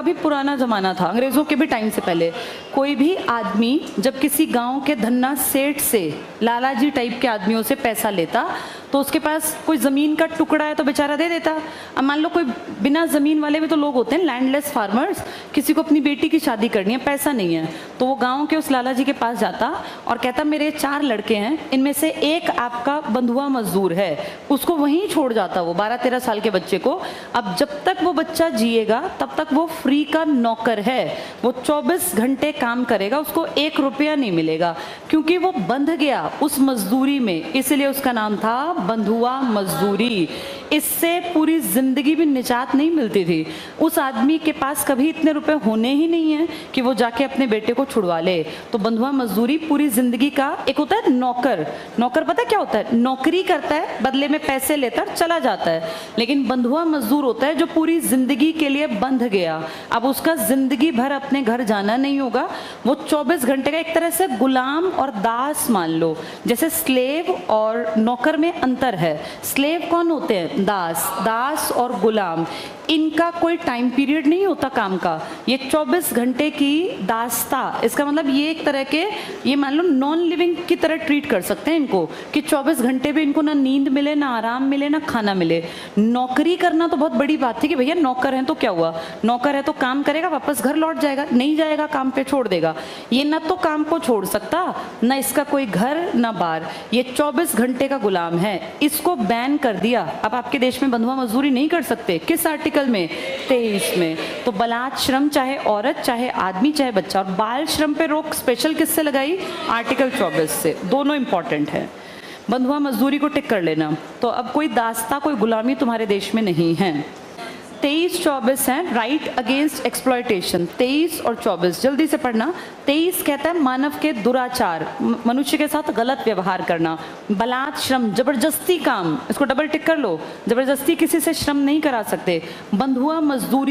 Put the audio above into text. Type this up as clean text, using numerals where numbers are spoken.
अभी पुराना ज़माना था, अंग्रेज़ों के भी टाइम से पहले। कोई भी आदमी जब किसी गांव के धन्ना सेठ से, लालाजी टाइप के आदमियों से पैसा लेता तो उसके पास कोई ज़मीन का टुकड़ा है तो बेचारा दे देता। अब मान लो कोई बिना ज़मीन वाले भी तो लोग होते हैं, लैंडलेस फार्मर्स, किसी को अपनी बेटी की शादी करनी है, पैसा नहीं है, तो वो गाँव के उस लालाजी के पास जाता और कहता मेरे 4 लड़के हैं, इनमें से एक आपका बंधुआ मजदूर है, उसको वहीं छोड़ जाता वो 12-13 साल के बच्चे को। अब जब तक वो बच्चा जिएगा तब तक वो फ्री का नौकर है, वो 24 घंटे काम करेगा, उसको 1 रुपया नहीं मिलेगा, क्योंकि वो बंध गया उस मजदूरी में, इसलिए उसका नाम था बंधुआ मजदूरी। इससे पूरी जिंदगी भी निजात नहीं मिलती थी। उस आदमी के पास कभी इतने रुपए होने ही नहीं है कि वो जाके अपने बेटे को छुड़वा ले। तो बंधुआ मजदूरी पूरी जिंदगी का एक होता है नौकर। नौकर पता है क्या होता है? नौकरी करता है, बदले में पैसे लेता है, चला जाता है। लेकिन बंधुआ मजदूर होता है जो पूरी जिंदगी के लिए बंध गया, अब उसका जिंदगी भर अपने घर जाना नहीं होगा, वो 24 घंटे का एक तरह से गुलाम और दास मान लो। जैसे स्लेव और नौकर में अंतर है। स्लेव कौन होते हैं? दास। दास और गुलाम, इनका कोई टाइम पीरियड नहीं होता काम का, ये 24 घंटे की दासता। इसका मतलब ये एक तरह के, ये मान लो नॉन लिविंग की तरह ट्रीट कर सकते हैं इनको, कि 24 घंटे भी इनको ना नींद मिले, ना आराम मिले, ना खाना मिले। नौकरी करना तो बहुत बड़ी बात थी कि भैया नौकर है तो क्या हुआ, नौकर है तो काम करेगा, वापस घर लौट जाएगा, नहीं जाएगा काम पे छोड़ देगा। ये ना तो काम को छोड़ सकता, ना इसका कोई घर ना बार, ये 24 घंटे का गुलाम है। इसको बैन कर दिया। अब आपके देश में बंधुआ मजदूरी नहीं कर सकते। किस आर्टिकल में? 23 में। तो बलात् श्रम, चाहे औरत चाहे आदमी चाहे बच्चा, और बाल श्रम पे रोक स्पेशल किससे लगाई? आर्टिकल 24 से। दोनों इंपॉर्टेंट है। बंधुआ मजदूरी को टिक कर लेना। तो अब कोई दास्ता, कोई गुलामी तुम्हारे देश में नहीं है। 23-24 है राइट अगेंस्ट एक्सप्लॉयटेशन। 23 और 24 जल्दी से पढ़ना। 23 कहता है मानव के दुराचार, मनुष्य के साथ गलत व्यवहार करना। बलात् श्रम, जबरदस्ती काम, इसको डबल टिक कर लो, जबरदस्ती किसी से श्रम नहीं करा सकते। बंधुआ मजदूरी